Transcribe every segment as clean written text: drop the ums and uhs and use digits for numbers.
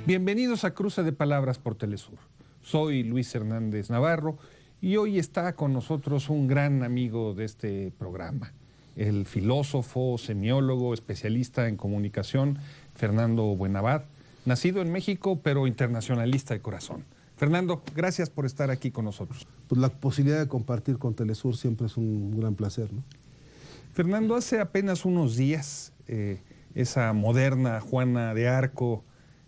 Bienvenidos a Cruce de Palabras por Telesur. Soy Luis Hernández Navarro y hoy está con nosotros un gran amigo de este programa, el filósofo, semiólogo, especialista en comunicación, Fernando Buenabad, nacido en México pero internacionalista de corazón. Fernando, gracias por estar aquí con nosotros. Pues la posibilidad de compartir con Telesur siempre es un gran placer, ¿no? Fernando, hace apenas unos días, esa moderna Juana de Arco,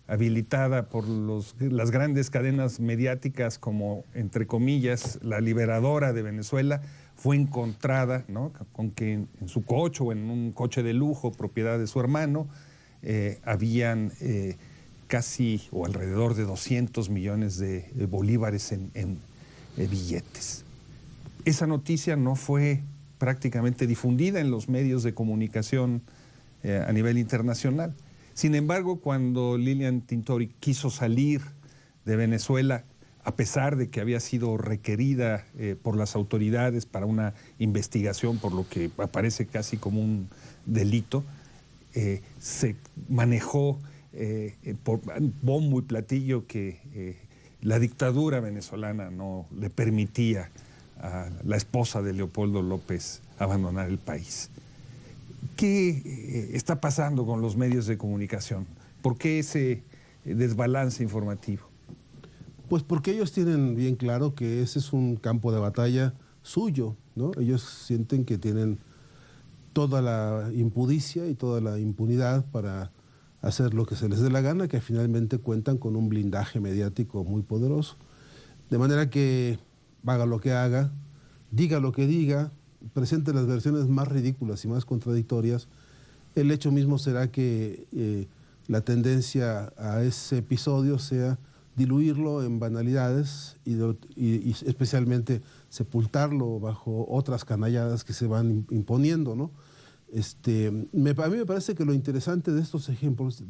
habilitada por las grandes cadenas mediáticas como, entre comillas, la liberadora de Venezuela, fue encontrada, ¿no?, con que en su coche o en un coche de lujo, propiedad de su hermano, habían casi o alrededor de 200 millones de bolívares en billetes. Esa noticia no fue prácticamente difundida en los medios de comunicación a nivel internacional. Sin embargo, cuando Lilian Tintori quiso salir de Venezuela, a pesar de que había sido requerida por las autoridades para una investigación por lo que aparece casi como un delito, se manejó por bombo y platillo que la dictadura venezolana no le permitía a la esposa de Leopoldo López abandonar el país. ¿Qué está pasando con los medios de comunicación? ¿Por qué ese desbalance informativo? Pues porque ellos tienen bien claro que ese es un campo de batalla suyo, ¿no? Ellos sienten que tienen toda la impudicia y toda la impunidad para hacer lo que se les dé la gana, que finalmente cuentan con un blindaje mediático muy poderoso. De manera que haga lo que haga, diga lo que diga, presente las versiones más ridículas y más contradictorias, el hecho mismo será que la tendencia a ese episodio sea diluirlo en banalidades y especialmente sepultarlo bajo otras canalladas que se van imponiendo, ¿no? A mí me parece que lo interesante de estos ejemplos,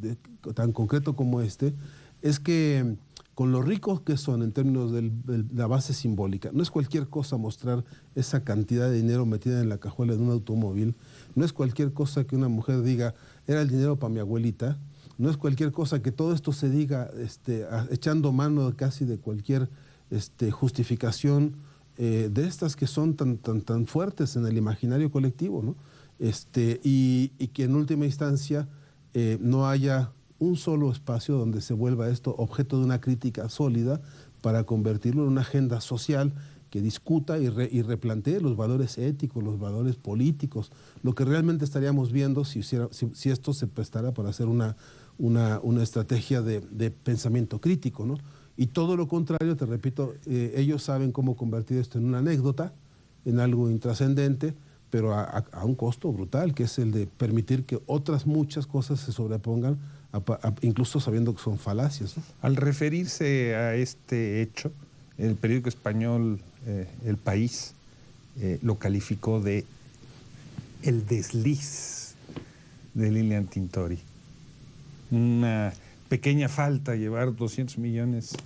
tan concreto como este, es que con lo ricos que son en términos de la base simbólica, no es cualquier cosa mostrar esa cantidad de dinero metida en la cajuela de un automóvil, no es cualquier cosa que una mujer diga, era el dinero para mi abuelita, no es cualquier cosa que todo esto se diga echando mano casi de cualquier justificación de estas que son tan fuertes en el imaginario colectivo, ¿no? Y que en última instancia no haya un solo espacio donde se vuelva esto objeto de una crítica sólida para convertirlo en una agenda social que discuta y replantee los valores éticos, los valores políticos, lo que realmente estaríamos viendo si esto se prestara para hacer una estrategia de pensamiento crítico, ¿no? Y todo lo contrario, te repito, ellos saben cómo convertir esto en una anécdota, en algo intrascendente, pero a un costo brutal, que es el de permitir que otras muchas cosas se sobrepongan, incluso sabiendo que son falacias, ¿no? Al referirse a este hecho, el periódico español El País lo calificó de el desliz de Lilian Tintori. Una pequeña falta llevar 200 millones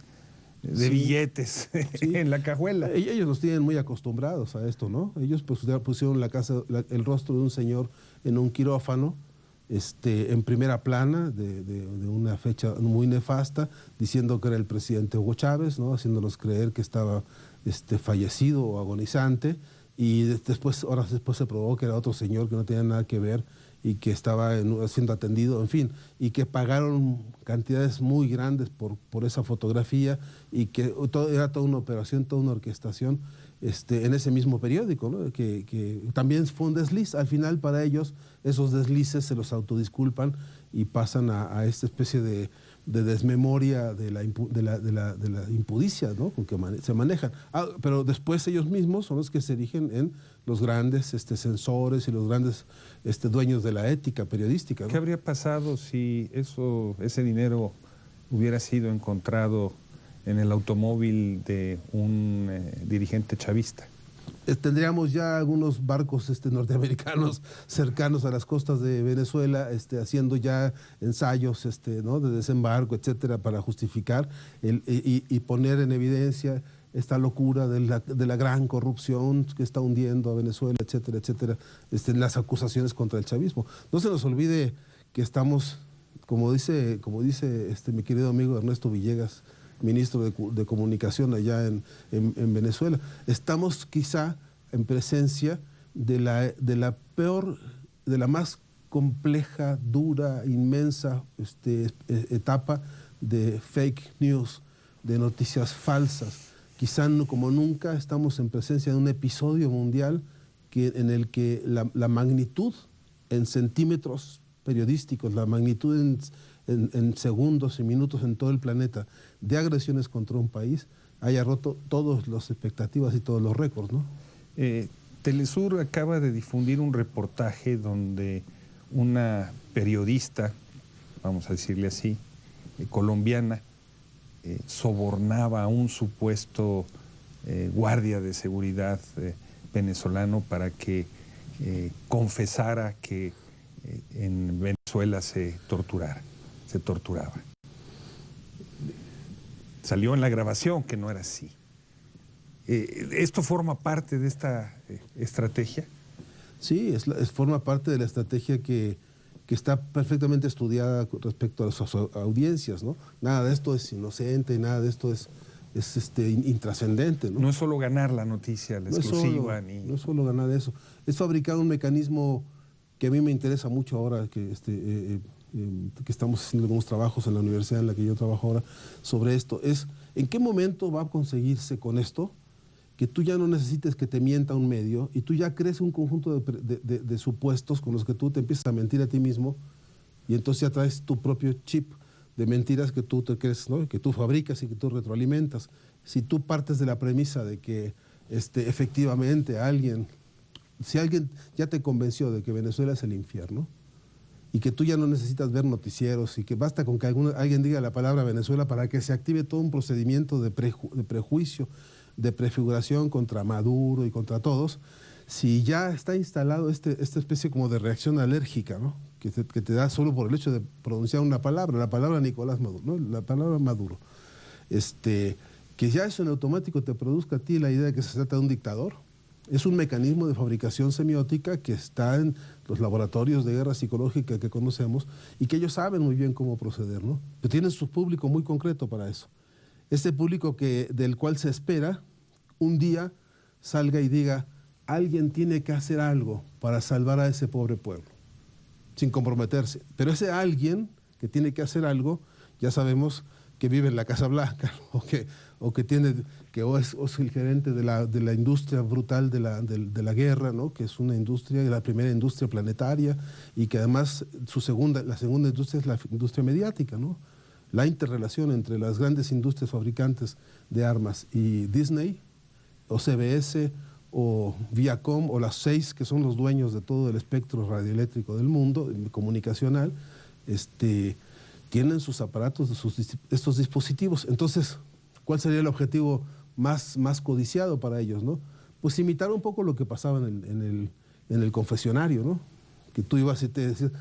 de billetes en la cajuela. Ellos los tienen muy acostumbrados a esto, ¿no? Ellos pusieron el rostro de un señor en un quirófano, en primera plana de una fecha muy nefasta, diciendo que era el presidente Hugo Chávez, ¿no? Haciéndonos creer que estaba fallecido o agonizante, y horas después se probó que era otro señor que no tenía nada que ver y que estaba siendo atendido, en fin, y que pagaron cantidades muy grandes por esa fotografía, y que era toda una operación, toda una orquestación en ese mismo periódico, ¿no? Que también fue un desliz. Al final, para ellos, esos deslices se los autodisculpan y pasan a esta especie de desmemoria de la impudicia, ¿no?, con que se manejan. Pero después ellos mismos son los que se erigen en los grandes censores y los grandes dueños de la ética periodística, ¿no? ¿Qué habría pasado si ese dinero hubiera sido encontrado en el automóvil de un dirigente chavista? Tendríamos ya algunos barcos norteamericanos cercanos a las costas de Venezuela haciendo ya ensayos ¿no?, de desembarco, etcétera, para justificar y poner en evidencia esta locura de la gran corrupción que está hundiendo a Venezuela, etcétera, etcétera, las acusaciones contra el chavismo. No se nos olvide que estamos como dice mi querido amigo Ernesto Villegas, ministro de Comunicación allá en Venezuela, estamos quizá en presencia de la peor, de la más compleja, dura, inmensa etapa de fake news, de noticias falsas. Quizá como nunca estamos en presencia de un episodio mundial en el que la magnitud en centímetros periodísticos, la magnitud en segundos y minutos en todo el planeta de agresiones contra un país haya roto todas las expectativas y todos los récords, ¿no? Telesur acaba de difundir un reportaje donde una periodista, vamos a decirle así, colombiana, sobornaba a un supuesto guardia de seguridad venezolano para que confesara que en Venezuela se torturaba. Salió en la grabación que no era así. ¿Esto forma parte de esta estrategia? Sí, forma parte de la estrategia que está perfectamente estudiada respecto a las audiencias, ¿no? Nada de esto es inocente, nada de esto es intrascendente, ¿no? No es solo ganar la noticia, la exclusiva. No es solo ganar eso. Es fabricar un mecanismo que a mí me interesa mucho ahora, que estamos haciendo algunos trabajos en la universidad en la que yo trabajo ahora sobre esto. Es, ¿en qué momento va a conseguirse con esto que tú ya no necesites que te mienta un medio y tú ya crees un conjunto de supuestos con los que tú te empiezas a mentir a ti mismo y entonces ya traes tu propio chip de mentiras que tú te crees, ¿no? Que tú fabricas y que tú retroalimentas? Si tú partes de la premisa de que efectivamente si alguien ya te convenció de que Venezuela es el infierno y que tú ya no necesitas ver noticieros y que basta con que alguien diga la palabra Venezuela para que se active todo un procedimiento de prejuicio, de prefiguración contra Maduro y contra todos, si ya está instalado esta especie como de reacción alérgica, ¿no? que te da solo por el hecho de pronunciar una palabra, la palabra Nicolás Maduro, ¿no? La palabra Maduro, que ya eso en automático te produzca a ti la idea de que se trata de un dictador. Es un mecanismo de fabricación semiótica que está en los laboratorios de guerra psicológica que conocemos y que ellos saben muy bien cómo proceder, ¿no? Pero tienen su público muy concreto para eso. Este público del cual se espera un día salga y diga, alguien tiene que hacer algo para salvar a ese pobre pueblo, sin comprometerse. Pero ese alguien que tiene que hacer algo, ya sabemos que vive en la Casa Blanca, o es el gerente de la industria brutal de la guerra, ¿no? Que es una industria, la primera industria planetaria, y que además la segunda industria es la industria mediática, ¿no? La interrelación entre las grandes industrias fabricantes de armas y Disney, o CBS, o Viacom, o las 6 que son los dueños de todo el espectro radioeléctrico del mundo, comunicacional, tienen sus aparatos, estos dispositivos. Entonces, ¿cuál sería el objetivo más codiciado para ellos, ¿no? Pues imitar un poco lo que pasaba en el confesionario, ¿no? Que tú ibas y te decías,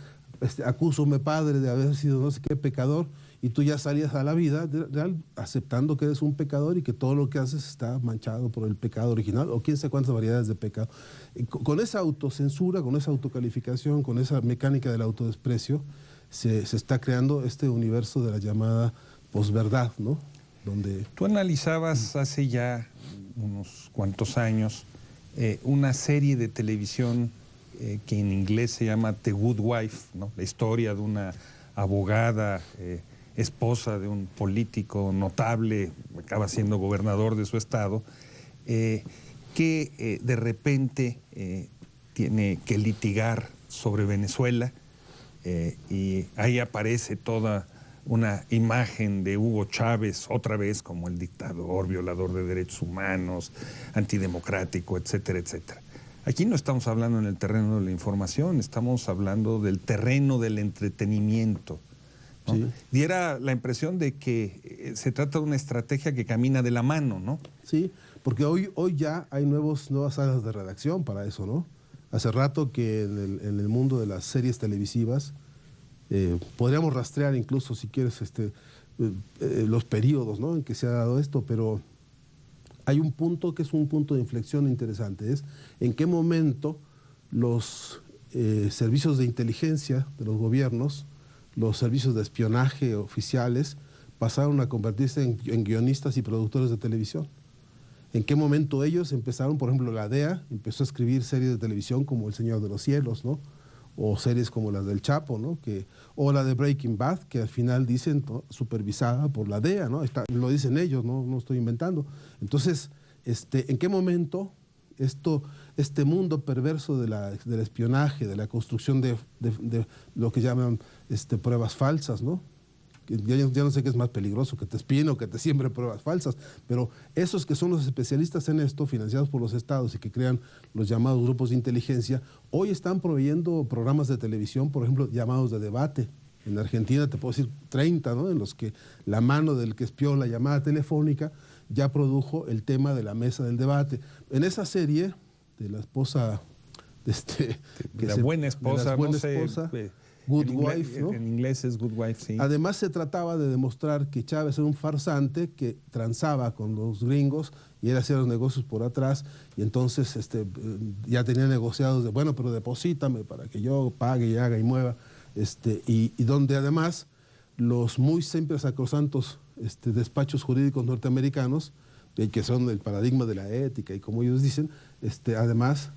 acúsome, padre, de haber sido no sé qué pecador, y tú ya salías a la vida real aceptando que eres un pecador y que todo lo que haces está manchado por el pecado original, o quién sabe cuántas variedades de pecado. Y con esa autocensura, con esa autocalificación, con esa mecánica del autodesprecio, se está creando este universo de la llamada posverdad, ¿no? Donde tú analizabas hace ya unos cuantos años una serie de televisión que en inglés se llama The Good Wife, ¿no? La historia de una abogada, esposa de un político notable, acaba siendo gobernador de su estado, que de repente tiene que litigar sobre Venezuela. Y ahí aparece toda una imagen de Hugo Chávez, otra vez como el dictador, violador de derechos humanos, antidemocrático, etcétera, etcétera. Aquí no estamos hablando en el terreno de la información, estamos hablando del terreno del entretenimiento, ¿no? Sí. Diera la impresión de que se trata de una estrategia que camina de la mano, ¿no? Sí, porque hoy ya hay nuevas salas de redacción para eso, ¿no? Hace rato que en el mundo de las series televisivas podríamos rastrear incluso, si quieres, los periodos, ¿no? En que se ha dado esto, pero hay un punto que es un punto de inflexión interesante, es en qué momento los servicios de inteligencia de los gobiernos los servicios de espionaje oficiales pasaron a convertirse en guionistas y productores de televisión. ¿En qué momento ellos empezaron? Por ejemplo, la DEA empezó a escribir series de televisión como El Señor de los Cielos, ¿no? O series como las del Chapo, ¿no? O la de Breaking Bad, que al final dicen, ¿no?, supervisada por la DEA, ¿no? Lo dicen ellos, no estoy inventando. Entonces, ¿en qué momento este mundo perverso del espionaje, de la construcción de lo que llaman pruebas falsas, ¿no? Ya no sé qué es más peligroso, que te espíen o que te siembren pruebas falsas, pero esos que son los especialistas en esto, financiados por los estados y que crean los llamados grupos de inteligencia, hoy están proveyendo programas de televisión, por ejemplo, llamados de debate. En Argentina te puedo decir 30, ¿no?, en los que la mano del que espió la llamada telefónica ya produjo el tema de la mesa del debate. En esa serie de la esposa, buena esposa, buena no sé, esposa, Good Wife, ¿no? En inglés es Good Wife, sí. Además se trataba de demostrar que Chávez era un farsante que transaba con los gringos y él hacía los negocios por atrás y entonces ya tenía negociados de, bueno, pero deposítame para que yo pague y haga y mueva, y donde además los muy siempre sacrosantos despachos jurídicos norteamericanos, que son el paradigma de la ética y como ellos dicen, además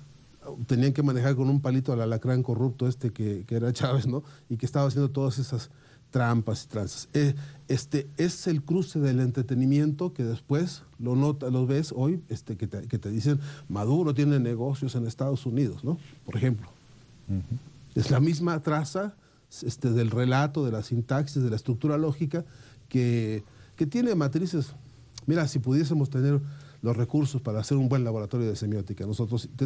tenían que manejar con un palito al alacrán corrupto que era Chávez, ¿no? Y que estaba haciendo todas esas trampas y tranzas. Es el cruce del entretenimiento que después lo ves hoy, que te dicen Maduro tiene negocios en Estados Unidos, ¿no? Por ejemplo. Es la misma traza del relato, de la sintaxis, de la estructura lógica que tiene matrices. Mira, si pudiésemos tener los recursos para hacer un buen laboratorio de semiótica.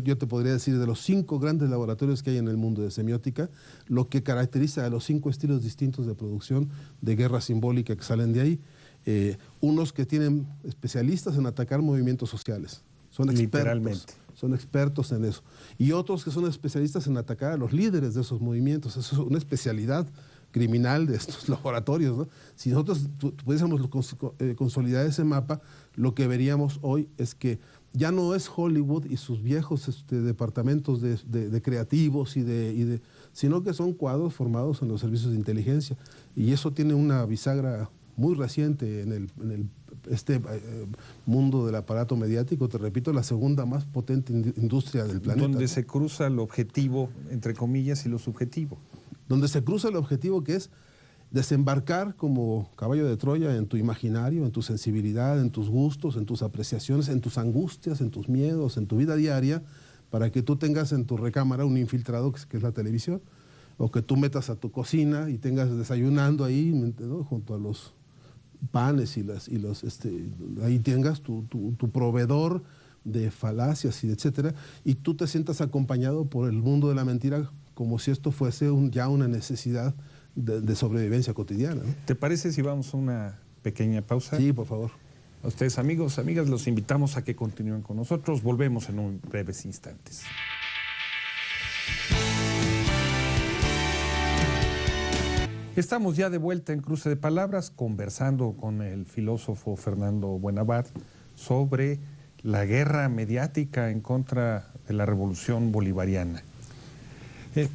Yo te podría decir de los 5 grandes laboratorios que hay en el mundo de semiótica, lo que caracteriza a los 5 estilos distintos de producción de guerra simbólica que salen de ahí, unos que tienen especialistas en atacar movimientos sociales, son expertos en eso, y otros que son especialistas en atacar a los líderes de esos movimientos. Eso es una especialidad criminal de estos laboratorios, ¿no? Si nosotros pudiésemos consolidar ese mapa, lo que veríamos hoy es que ya no es Hollywood y sus viejos departamentos de creativos sino que son cuadros formados en los servicios de inteligencia, y eso tiene una bisagra muy reciente en el mundo del aparato mediático. Te repito, la segunda más potente industria del planeta. Donde se cruza lo objetivo, entre comillas, y lo subjetivo. Donde se cruza el objetivo, que es desembarcar como caballo de Troya en tu imaginario, en tu sensibilidad, en tus gustos, en tus apreciaciones, en tus angustias, en tus miedos, en tu vida diaria, para que tú tengas en tu recámara un infiltrado que es la televisión, o que tú metas a tu cocina y tengas desayunando ahí, ¿no?, junto a los panes ahí tengas tu proveedor de falacias y etcétera, y tú te sientas acompañado por el mundo de la mentira como si esto fuese ya una necesidad de sobrevivencia cotidiana, ¿no? ¿Te parece si vamos a una pequeña pausa? Sí, por favor. A ustedes, amigos, amigas, los invitamos a que continúen con nosotros. Volvemos en unos breves instantes. Estamos ya de vuelta en Cruce de Palabras, conversando con el filósofo Fernando Buenabad sobre la guerra mediática en contra de la revolución bolivariana.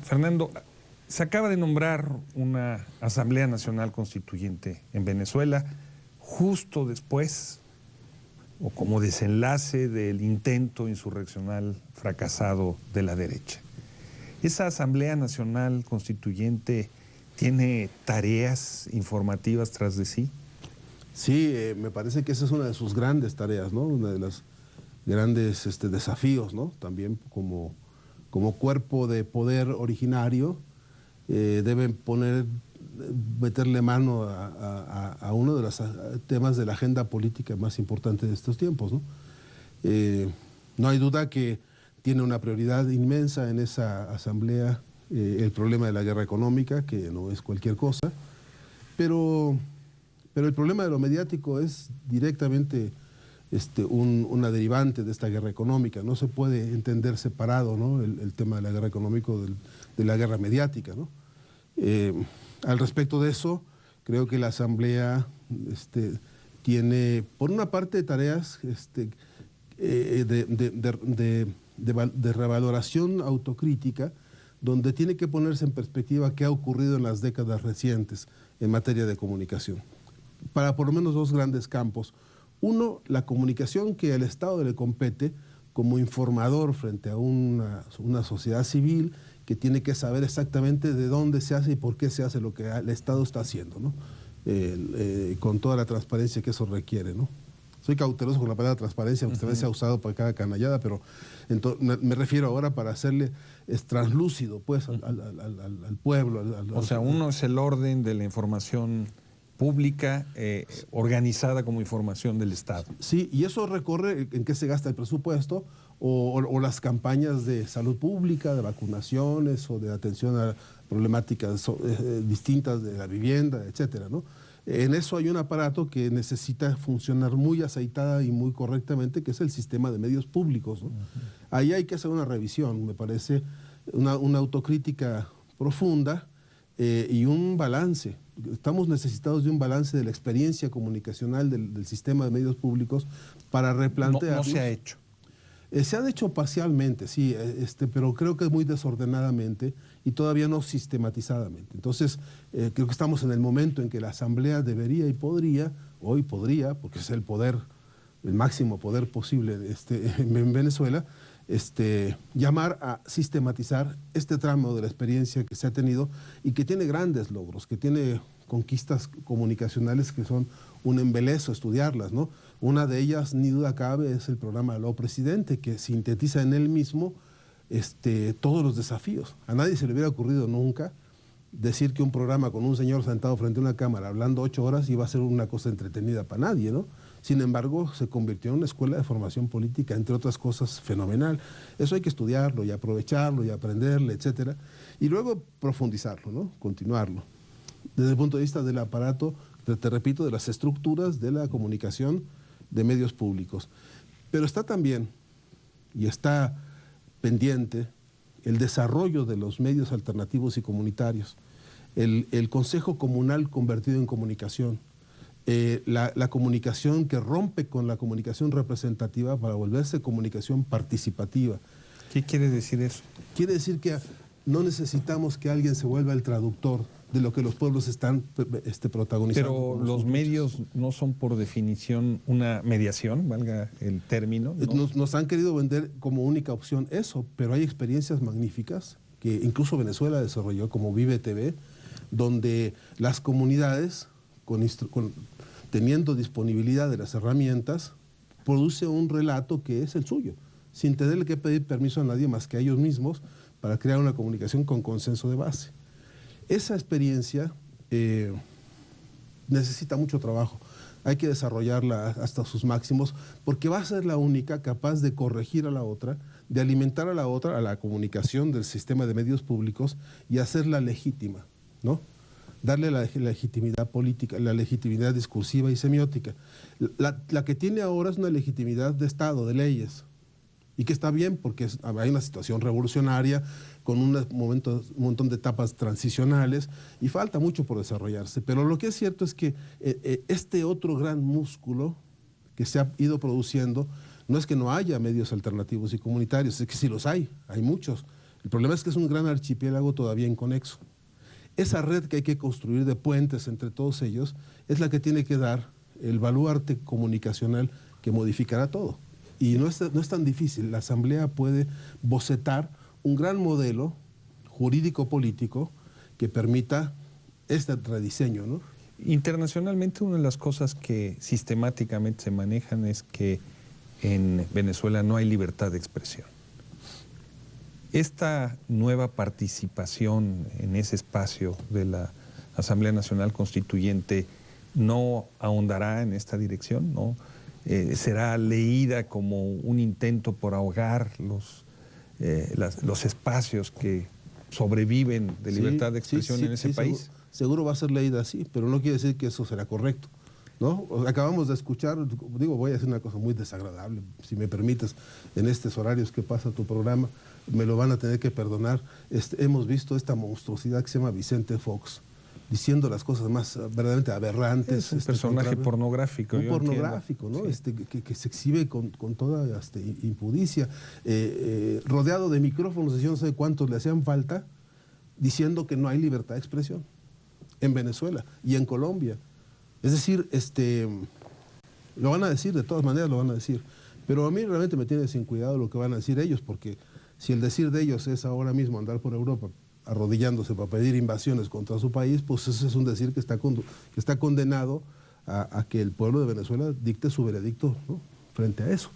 Fernando, se acaba de nombrar una Asamblea Nacional Constituyente en Venezuela justo después o como desenlace del intento insurreccional fracasado de la derecha. ¿Esa Asamblea Nacional Constituyente tiene tareas informativas tras de sí? Sí, me parece que esa es una de sus grandes tareas, ¿no? Una de los grandes desafíos, ¿no? También como cuerpo de poder originario, deben meterle mano a uno de los temas de la agenda política más importante de estos tiempos, ¿no? No hay duda que tiene una prioridad inmensa en esa asamblea el problema de la guerra económica, que no es cualquier cosa, pero el problema de lo mediático es directamente una derivante de esta guerra económica. No se puede entender separado, ¿no?, el tema de la guerra económica de la guerra mediática, ¿no? Al respecto de eso, creo que la Asamblea tiene, por una parte, tareas de revaloración autocrítica donde tiene que ponerse en perspectiva qué ha ocurrido en las décadas recientes en materia de comunicación. Para por lo menos dos grandes campos. Uno, la comunicación que al Estado le compete como informador frente a una sociedad civil que tiene que saber exactamente de dónde se hace y por qué se hace lo que el Estado está haciendo, ¿no? Con toda la transparencia que eso requiere, ¿no? Soy cauteloso con la palabra transparencia, porque también se ha usado para cada canallada, pero me refiero ahora para hacerle translúcido pues, al pueblo. O sea, uno es el orden de la información pública organizada como información del Estado. Sí, y eso recorre en qué se gasta el presupuesto o las campañas de salud pública, de vacunaciones o de atención a problemáticas distintas de la vivienda, etcétera, ¿no? En eso hay un aparato que necesita funcionar muy aceitada y muy correctamente, que es el sistema de medios públicos, ¿no? Ahí hay que hacer una revisión, me parece, una autocrítica profunda y un balance. Estamos necesitados de un balance de la experiencia comunicacional del sistema de medios públicos para replantear. No se ha hecho. Se ha hecho parcialmente, sí, pero creo que muy desordenadamente y todavía no sistematizadamente. Entonces, creo que estamos en el momento en que la Asamblea debería y podría, hoy podría, porque es el poder, el máximo poder posible en Venezuela, llamar a sistematizar este tramo de la experiencia que se ha tenido y que tiene grandes logros, que tiene conquistas comunicacionales que son un embelezo estudiarlas, ¿no? Una de ellas, ni duda cabe, es el programa Aló Presidente, que sintetiza en él mismo todos los desafíos. A nadie se le hubiera ocurrido nunca decir que un programa con un señor sentado frente a una cámara hablando 8 horas iba a ser una cosa entretenida para nadie, ¿no? Sin embargo, se convirtió en una escuela de formación política, entre otras cosas, fenomenal. Eso hay que estudiarlo y aprovecharlo y aprenderle, etcétera. Y luego profundizarlo, ¿no? Continuarlo. Desde el punto de vista del aparato, te repito, de las estructuras de la comunicación de medios públicos. Pero está también, y está pendiente, el desarrollo de los medios alternativos y comunitarios, el Consejo Comunal convertido en comunicación, la comunicación que rompe con la comunicación representativa para volverse comunicación participativa. ¿Qué quiere decir eso? Quiere decir que no necesitamos que alguien se vuelva el traductor de lo que los pueblos están protagonizando. Pero los medios no son por definición una mediación, valga el término, ¿no? Nos han querido vender como única opción eso, pero hay experiencias magníficas que incluso Venezuela desarrolló, como Vive TV, donde las comunidades, teniendo disponibilidad de las herramientas, produce un relato que es el suyo, sin tenerle que pedir permiso a nadie más que a ellos mismos para crear una comunicación con consenso de base. Esa experiencia necesita mucho trabajo. Hay que desarrollarla hasta sus máximos porque va a ser la única capaz de corregir a la otra, de alimentar a la otra, a la comunicación del sistema de medios públicos y hacerla legítima, ¿no? Darle la legitimidad política, la legitimidad discursiva y semiótica. La que tiene ahora es una legitimidad de Estado, de leyes, y que está bien porque hay una situación revolucionaria con un montón de etapas transicionales y falta mucho por desarrollarse. Pero lo que es cierto es que este otro gran músculo que se ha ido produciendo, no es que no haya medios alternativos y comunitarios, es que sí los hay muchos. El problema es que es un gran archipiélago todavía inconexo. Esa red que hay que construir de puentes entre todos ellos es la que tiene que dar el baluarte comunicacional que modificará todo. Y no es tan difícil. La Asamblea puede bocetar un gran modelo jurídico-político que permita este rediseño, ¿no? Internacionalmente, una de las cosas que sistemáticamente se manejan es que en Venezuela no hay libertad de expresión. Esta nueva participación en ese espacio de la Asamblea Nacional Constituyente no ahondará en esta dirección, ¿no? Será leída como un intento por ahogar los espacios que sobreviven de libertad de expresión en ese país. Seguro va a ser leída así, pero no quiere decir que eso será correcto, ¿no? Acabamos de escuchar, voy a decir una cosa muy desagradable, si me permites, en estos horarios que pasa tu programa, me lo van a tener que perdonar. Hemos visto esta monstruosidad que se llama Vicente Fox, diciendo las cosas más verdaderamente aberrantes. Es un personaje pornográfico. Un pornográfico, ¿no? Sí. Que se exhibe con toda impudicia, rodeado de micrófonos, yo no sé cuántos le hacían falta, diciendo que no hay libertad de expresión en Venezuela y en Colombia. Es decir, lo van a decir, de todas maneras lo van a decir. Pero a mí realmente me tiene sin cuidado lo que van a decir ellos, porque si el decir de ellos es ahora mismo andar por Europa arrodillándose para pedir invasiones contra su país, pues ese es un decir que está condenado a que el pueblo de Venezuela dicte su veredicto, ¿no?, frente a eso.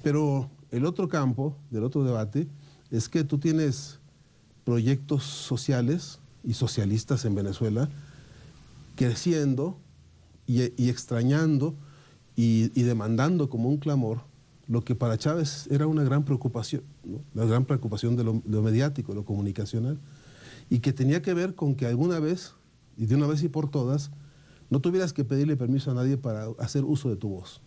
Pero el otro campo del otro debate es que tú tienes proyectos sociales y socialistas en Venezuela creciendo y extrañando y demandando como un clamor lo que para Chávez era una gran preocupación, ¿no?, la gran preocupación de lo mediático, lo comunicacional, y que tenía que ver con que alguna vez, y de una vez y por todas, no tuvieras que pedirle permiso a nadie para hacer uso de tu voz,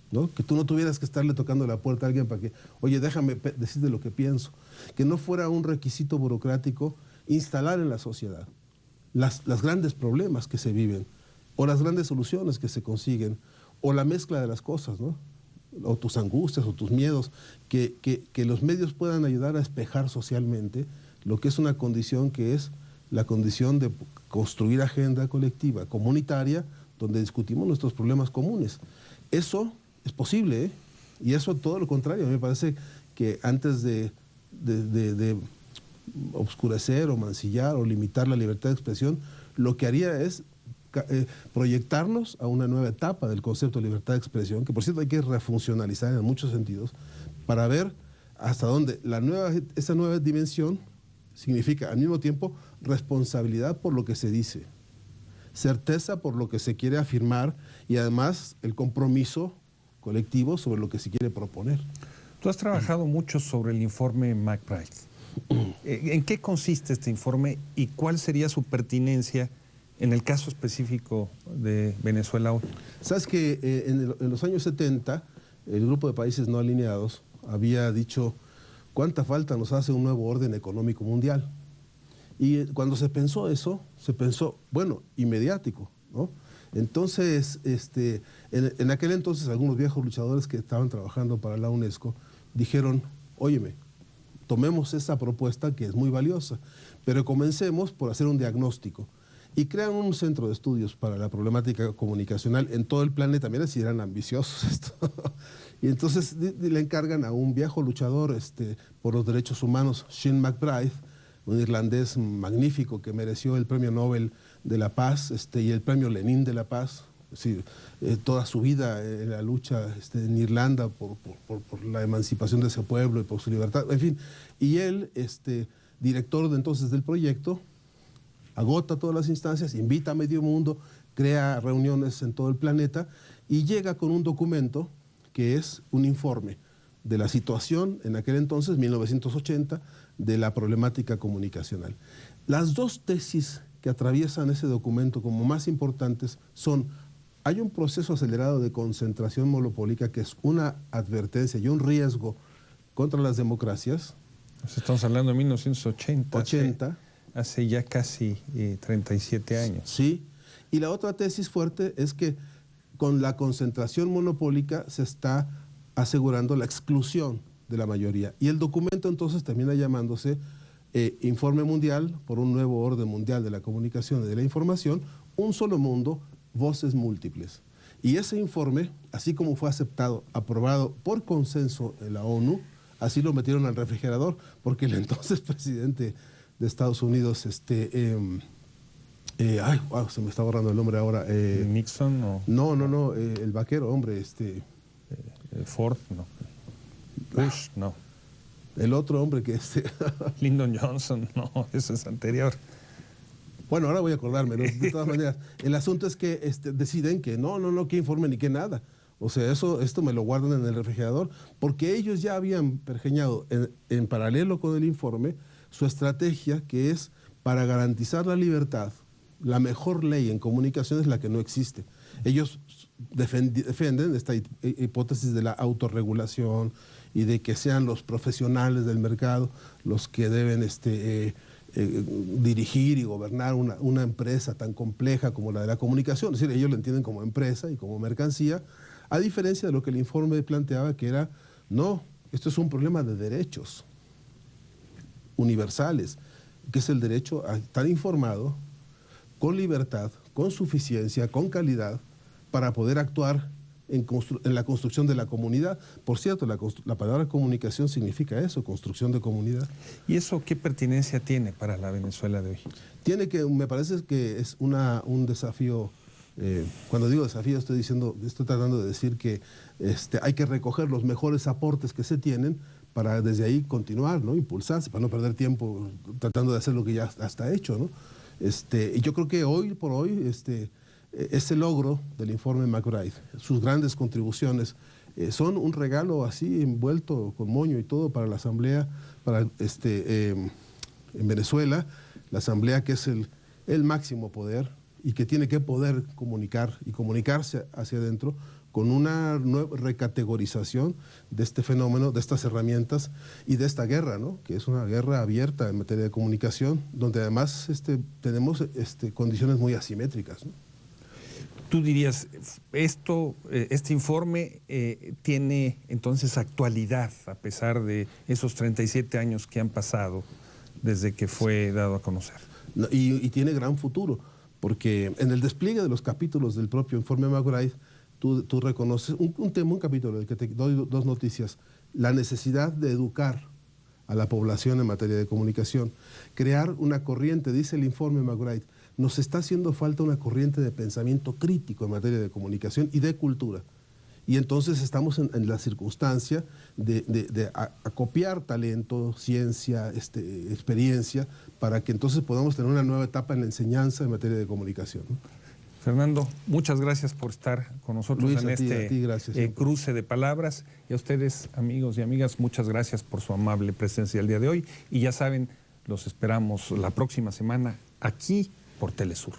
¿no? Que tú no tuvieras que estarle tocando la puerta a alguien para que, oye, déjame decirte lo que pienso. Que no fuera un requisito burocrático instalar en la sociedad los grandes problemas que se viven, o las grandes soluciones que se consiguen, o la mezcla de las cosas, ¿no?, o tus angustias o tus miedos, que los medios puedan ayudar a espejar socialmente lo que es una condición que es la condición de construir agenda colectiva, comunitaria, donde discutimos nuestros problemas comunes. Eso es posible, ¿eh? Y eso todo lo contrario. A mí me parece que antes de obscurecer o mancillar o limitar la libertad de expresión, lo que haría es proyectarnos a una nueva etapa del concepto de libertad de expresión, que por cierto hay que refuncionalizar en muchos sentidos, para ver hasta dónde esa nueva dimensión significa al mismo tiempo responsabilidad por lo que se dice, certeza por lo que se quiere afirmar y además el compromiso colectivo sobre lo que se quiere proponer. Tú has trabajado mucho sobre el informe McBride. ¿En qué consiste este informe y cuál sería su pertinencia en el caso específico de Venezuela hoy? Sabes que en los años 70 el grupo de países no alineados había dicho cuánta falta nos hace un nuevo orden económico mundial. Y cuando se pensó eso, se pensó, bueno, inmediático, ¿no? Entonces, en aquel entonces algunos viejos luchadores que estaban trabajando para la UNESCO dijeron, óyeme, tomemos esa propuesta que es muy valiosa, pero comencemos por hacer un diagnóstico. Y crean un centro de estudios para la problemática comunicacional en todo el planeta. Mira si eran ambiciosos esto. Y entonces le encargan a un viejo luchador por los derechos humanos, Sean McBride, un irlandés magnífico que mereció el Premio Nobel de la Paz y el Premio Lenin de la Paz. Es decir, toda su vida en la lucha en Irlanda por la emancipación de ese pueblo y por su libertad. En fin, y él, director entonces del proyecto, agota todas las instancias, invita a medio mundo, crea reuniones en todo el planeta y llega con un documento que es un informe de la situación en aquel entonces, 1980, de la problemática comunicacional. Las dos tesis que atraviesan ese documento como más importantes son: hay un proceso acelerado de concentración monopólica que es una advertencia y un riesgo contra las democracias. Estamos hablando de 1980. 80. Hace ya casi 37 años. Sí, y la otra tesis fuerte es que con la concentración monopólica se está asegurando la exclusión de la mayoría. Y el documento entonces termina llamándose Informe Mundial por un nuevo orden mundial de la comunicación y de la información, un solo mundo, voces múltiples. Y ese informe, así como fue aceptado, aprobado por consenso en la ONU, así lo metieron al refrigerador, porque el entonces presidente de Estados Unidos, se me está borrando el nombre ahora. ¿Nixon o...? No, el vaquero, hombre, Ford, no. Bush, no. El otro hombre que Lyndon Johnson, no, eso es anterior. Bueno, ahora voy a acordarme, ¿no? De todas maneras. El asunto es que deciden que no, que informe ni que nada. O sea, esto me lo guardan en el refrigerador, porque ellos ya habían pergeñado en paralelo con el informe su estrategia, que es para garantizar la libertad. La mejor ley en comunicación es la que no existe. Ellos defienden esta hipótesis de la autorregulación y de que sean los profesionales del mercado los que deben dirigir y gobernar una empresa tan compleja como la de la comunicación. Es decir, ellos lo entienden como empresa y como mercancía, a diferencia de lo que el informe planteaba, que era, no, esto es un problema de derechos universales. que es el derecho a estar informado, con libertad, con suficiencia, con calidad, para poder actuar en la construcción de la comunidad. Por cierto, la palabra comunicación significa eso, construcción de comunidad. ¿Y eso qué pertinencia tiene para la Venezuela de hoy? Me parece que es un desafío. Cuando digo desafío, estoy tratando de decir que hay que recoger los mejores aportes que se tienen para desde ahí continuar, ¿no? Impulsarse, para no perder tiempo tratando de hacer lo que ya está hecho, ¿no? Y yo creo que hoy por hoy ese logro del informe McBride, sus grandes contribuciones, son un regalo así envuelto con moño y todo para la Asamblea, en Venezuela, la Asamblea que es el máximo poder y que tiene que poder comunicar y comunicarse hacia adentro con una nueva recategorización de este fenómeno, de estas herramientas y de esta guerra, ¿no? Que es una guerra abierta en materia de comunicación, donde además tenemos condiciones muy asimétricas, ¿no? Tú dirías, este informe tiene entonces actualidad, a pesar de esos 37 años que han pasado desde que fue dado a conocer. Y tiene gran futuro, porque en el despliegue de los capítulos del propio informe McBride, tú reconoces un capítulo del que te doy dos noticias: la necesidad de educar a la población en materia de comunicación, crear una corriente, dice el informe McBride, nos está haciendo falta una corriente de pensamiento crítico en materia de comunicación y de cultura. Y entonces estamos en la circunstancia de acopiar talento, ciencia, experiencia, para que entonces podamos tener una nueva etapa en la enseñanza en materia de comunicación, ¿no? Fernando, muchas gracias por estar con nosotros, Luis, en cruce de palabras. Y a ustedes, amigos y amigas, muchas gracias por su amable presencia el día de hoy. Y ya saben, los esperamos la próxima semana aquí por Telesur.